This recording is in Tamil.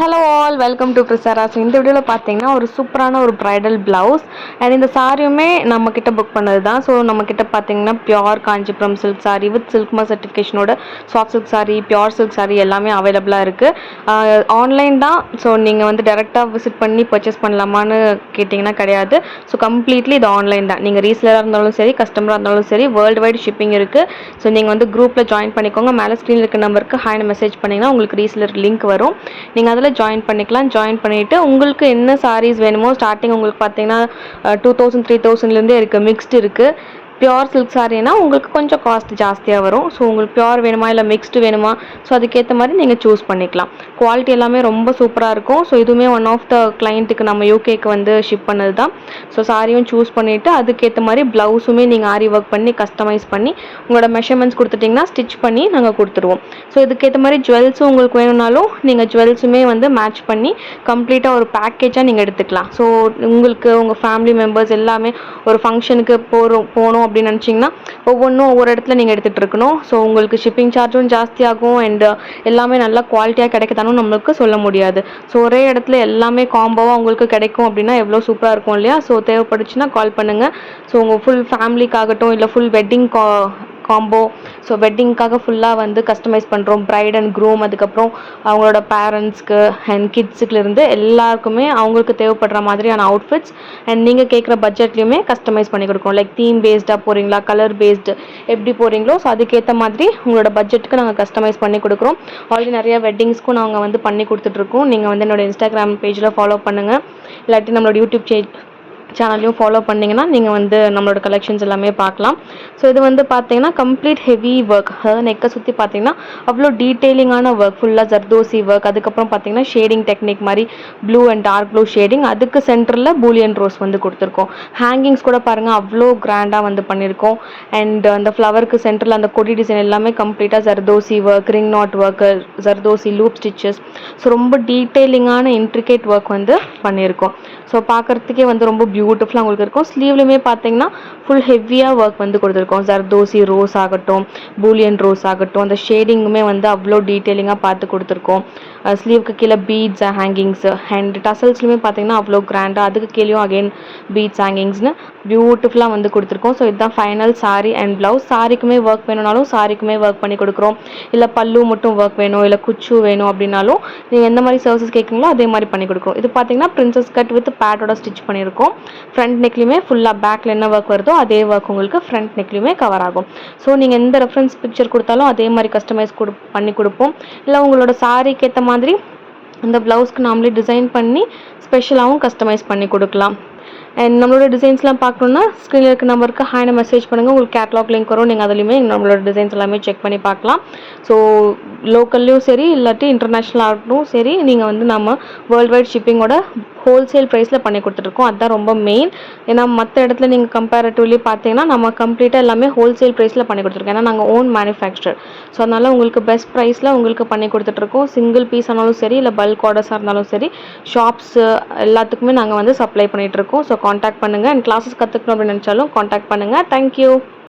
ஹலோ ஆல் வெல்கம் டு ப்ரிசரா. ஸோ இந்த வீடியோவில் பார்த்தீங்கன்னா ஒரு சூப்பரான ஒரு ப்ரைடல் ப்ளவுஸ் அண்ட் இந்த சாரியுமே நம்மக்கிட்ட புக் பண்ணது தான். ஸோ நம்மக்கிட்ட பார்த்தீங்கன்னா pure Kanchipuram silk saree with silk mark சர்டிஃபிகேஷனோட soft silk saree, pure silk saree எல்லாமே அவைலபிளாக இருக்குது. ஆன்லைன் தான். ஸோ நீங்கள் வந்து டேரெக்டாக விசிட் பண்ணி பர்ச்சேஸ் பண்ணலாமான்னு கேட்டிங்கன்னா கிடையாது. ஸோ கம்ப்ளீட்லி இது ஆன்லைன் தான். நீங்கள் ரீசேலராக இருந்தாலும் சரி, கஸ்டமராக இருந்தாலும் சரி, வேர்ல்டு வைட் ஷிப்பிங் இருக்குது. ஸோ நீங்கள் வந்து குரூப்பில் ஜாயின் பண்ணிக்கோங்க. மேலே ஸ்க்ரீனில் இருக்க நம்பருக்கு ஹாய்னு மெசேஜ் பண்ணிங்கன்னா உங்களுக்கு ரீசேலர் லிங்க் வரும். நீங்கள் அதில் ஜாயின் பண்ணிக்கலாம். ஜாயின் பண்ணிவிட்டு உங்களுக்கு என்ன சாரீஸ் வேணுமோ ஸ்டார்டிங் உங்களுக்கு பார்த்தீங்கன்னா 2000 3000லேருந்தே இருக்குது. மிக்ஸ்டு இருக்குது. பியோர் சில்க் சாரீனா உங்களுக்கு கொஞ்சம் காஸ்ட் ஜாஸ்தியாக வரும். ஸோ உங்களுக்கு பியோர் வேணுமா இல்லை மிக்ஸ்டு வேணுமா, ஸோ அதுக்கேற்ற மாதிரி நீங்கள் சூஸ் பண்ணிக்கலாம். குவாலிட்டி எல்லாமே ரொம்ப சூப்பராக இருக்கும். ஸோ இதுவுமே ஒன் ஆஃப் த கிளைண்ட்டுக்கு நம்ம யூகேக்கு வந்து ஷிப் பண்ணது தான். ஸோ சாரியும் சூஸ் பண்ணிவிட்டு அதுக்கேற்ற மாதிரி ப்ளவுஸுமே நீங்கள் ஆரி ஒர்க் பண்ணி கஸ்டமைஸ் பண்ணி உங்களோட மெஷர்மெண்ட்ஸ் கொடுத்துட்டிங்கன்னா ஸ்டிச் பண்ணி நாங்கள் கொடுத்துருவோம். ஸோ இதுக்கேற்ற மாதிரி ஜுவல்ஸும் உங்களுக்கு வேணும்னாலும் நீங்கள் ஜுவல்ஸுமே வந்து மேட்ச் பண்ணி கம்ப்ளீட்டாக ஒரு பேக்கேஜாக நீங்கள் எடுத்துக்கலாம். ஸோ உங்களுக்கு உங்கள் ஃபேமிலி மெம்பர்ஸ் எல்லாமே ஒரு ஃபங்க்ஷனுக்கு போகணும் அப்படின்னு நினச்சிங்கன்னா ஒவ்வொன்றும் ஒவ்வொரு இடத்துல நீங்கள் எடுத்துகிட்டு இருக்கணும். ஸோ உங்களுக்கு ஷிப்பிங் சார்ஜும் ஜாஸ்தியாகும் அண்ட் எல்லாமே நல்லா குவாலிட்டியாக கிடைக்குதானும் நம்மளுக்கு சொல்ல முடியாது. ஸோ ஒரே இடத்துல எல்லாமே காம்போவாக உங்களுக்கு கிடைக்கும் அப்படின்னா எவ்வளோ சூப்பராக இருக்கும் இல்லையா? ஸோ தேவைப்பட்டுச்சுன்னா கால் பண்ணுங்கள். ஸோ உங்கள் ஃபுல் ஃபேமிலிக்காகட்டும் இல்லை ஃபுல் வெட்டிங் காம்போ, ஸோ வெட்டிங்க்காக ஃபுல்லாக வந்து கஸ்டமைஸ் பண்ணுறோம். ப்ரைட் அண்ட் க்ரூம், அதுக்கப்புறம் அவங்களோட பேரண்ட்ஸ்க்கு அண்ட் கிட்ஸுக்குலேருந்து எல்லாருக்குமே அவங்களுக்கு தேவைப்படுற மாதிரியான அவுட்ஃபிட்ஸ் அண்ட் நீங்கள் கேட்குற பட்ஜெட்லேயுமே கஸ்டமைஸ் பண்ணி கொடுக்குறோம். லைக் தீம் பேஸ்டாக போகிறீங்களா, கலர் பேஸ்டு எப்படி போகிறீங்களோ, ஸோ அதுக்கேற்ற மாதிரி உங்களோட பட்ஜெட்டுக்கு நாங்கள் கஸ்டமைஸ் பண்ணி கொடுக்குறோம். ஆல்ரெடி நிறைய வெட்டிங்ஸ்க்கும் நாங்கள் வந்து பண்ணி கொடுத்துட்ருக்கோம். நீங்கள் வந்து என்னோடய இன்ஸ்டாகிராம் பேஜில் ஃபாலோ பண்ணுங்கள். இல்லாட்டி நம்மளோட யூடியூப் சேனலையும் ஃபாலோ பண்ணிங்கன்னா நீங்கள் வந்து நம்மளோட கலெக்ஷன்ஸ் எல்லாமே பார்க்கலாம். ஸோ இது வந்து பார்த்தீங்கன்னா கம்ப்ளீட் ஹெவி ஒர்க், அதாவது நெக்கை சுற்றி பார்த்தீங்கன்னா அவ்வளோ டீட்டெயிலிங்கான ஒர்க், ஃபுல்லாக ஜர்தோசி ஒர்க். அதுக்கப்புறம் பார்த்தீங்கன்னா ஷேடிங் டெக்னிக் மாதிரி blue and dark blue shading, அதுக்கு சென்டரில் பூலியன் ரோஸ் வந்து கொடுத்துருக்கோம். ஹேங்கிங்ஸ் கூட பாருங்கள் அவ்வளோ கிராண்டாக வந்து பண்ணியிருக்கோம். அண்ட் அந்த ஃப்ளவருக்கு சென்டரில் அந்த கொடி டிசைன் எல்லாமே கம்ப்ளீட்டாக zardozi work, ring not work, zardozi loop stitches. So ரொம்ப டீட்டெயிலிங்கான இன்ட்ரிகேட் ஒர்க் வந்து பண்ணியிருக்கோம். ஸோ பார்க்குறதுக்கே வந்து ரொம்ப பியூட்டிஃபுல்லாக உங்களுக்கு இருக்கும். ஸ்லீவ்லையுமே பார்த்தீங்கன்னா ஃபுல் ஹெவியாக ஒர்க் வந்து கொடுத்துருக்கோம். ஜர்தோசி ரோஸ் ஆகட்டும், பூலியன் ரோஸ் ஆகட்டும், அந்த ஷேடிங்குமே வந்து அவ்வளோ டீட்டெயிலிங்காக பார்த்து கொடுத்துருக்கோம். ஸ்லீவ்க்கு கீழே பீட்ஸ் ஹேங்கிங்ஸு அண்ட் டசல்ஸ்லையுமே பார்த்தீங்கன்னா அவ்வளோ கிராண்டாக, அதுக்கு கீழேயும் அகெயின் பீட்ஸ் ஹேங்கிங்ஸ்னு பியூட்டிஃபுல்லாக வந்து கொடுத்துருக்கோம். ஸோ இதுதான் ஃபைனல் சாரி அண்ட் ப்ளவுஸ். சாரிக்குமே ஒர்க் வேணும்னாலும் சாரிக்குமே ஒர்க் பண்ணி கொடுக்குறோம். இல்லை பல்லு மட்டும் ஒர்க் வேணும், இல்லை குச்சு வேணும் அப்படின்னாலும் நீங்கள் எந்த மாதிரி சர்வீசஸ் கேட்குறீங்களோ அதே மாதிரி பண்ணி கொடுக்குறோம். இது பார்த்தீங்கன்னா பிரின்சஸ் கட் வித் பேட்டோட ஸ்டிச் பண்ணியிருக்கோம். ஃப்ரண்ட் நெக்லையுமே ஃபுல்லாக பேக்கில் என்ன ஒர்க் வருதோ அதே ஒர்க் உங்களுக்கு ஃப்ரண்ட் நெக்லையுமே கவர் ஆகும். ஸோ நீங்கள் எந்த ரெஃபரன்ஸ் பிக்சர் கொடுத்தாலும் அதே மாதிரி கஸ்டமைஸ் பண்ணி கொடுப்போம். இல்லை உங்களோட சாரிக்கு ஏற்ற மாதிரி அந்த ப்ளவுஸ்க்கு நாமளே டிசைன் பண்ணி ஸ்பெஷலாகவும் கஸ்டமைஸ் பண்ணி கொடுக்கலாம். அண்ட் நம்மளோட டிசைன்ஸ்லாம் பார்க்கணுன்னா ஸ்க்ரீனில் இருக்க நம்பருக்கு ஹாய்னு மெசேஜ் பண்ணுங்கள். உங்களுக்கு கேட்லாக் லிங்க் வரும். நீங்கள் அதுலேயுமே நம்மளோட டிசைன்ஸ் எல்லாமே செக் பண்ணி பார்க்கலாம். ஸோ லோக்கல்லையும் சரி இல்லாட்டி இன்டர்நேஷ்னலாகட்டும் சரி, நீங்கள் வந்து நம்ம வேர்ல்டு வைட் ஷிப்பிங்கோட ஹோல்சேல் ப்ரைஸில் பண்ணி கொடுத்துட்ருக்கோம். அதுதான் ரொம்ப மெயின். ஏன்னா மற்ற இடத்துல நீங்கள் கம்பேரிட்டிவ்லி பார்த்தீங்கன்னா நம்ம கம்ப்ளீட்டாக எல்லாமே ஹோல்சேல் ப்ரைஸில் பண்ணி கொடுத்துருக்கோம். ஏன்னா நாங்கள் ஓன் மேனுஃபேக்சர். ஸோ அதனால் உங்களுக்கு பெஸ்ட் ப்ரைஸில் உங்களுக்கு பண்ணி கொடுத்துட்ருக்கோம். சிங்கிள் பீஸ் ஆனாலும் சரி, இல்லை பல்க் ஆர்டர்ஸாக இருந்தாலும் சரி, ஷாப்ஸு எல்லாத்துக்குமே நாங்கள் வந்து சப்ளை பண்ணிகிட்ருக்கோம். ஸோ காண்டாக்ட் பண்ணுங்கள். அண்ட் கிளாஸஸ் கற்றுக்கணும் அப்படின்னு நினச்சாலும் காண்டாக்ட் பண்ணுங்கள். தேங்க்யூ.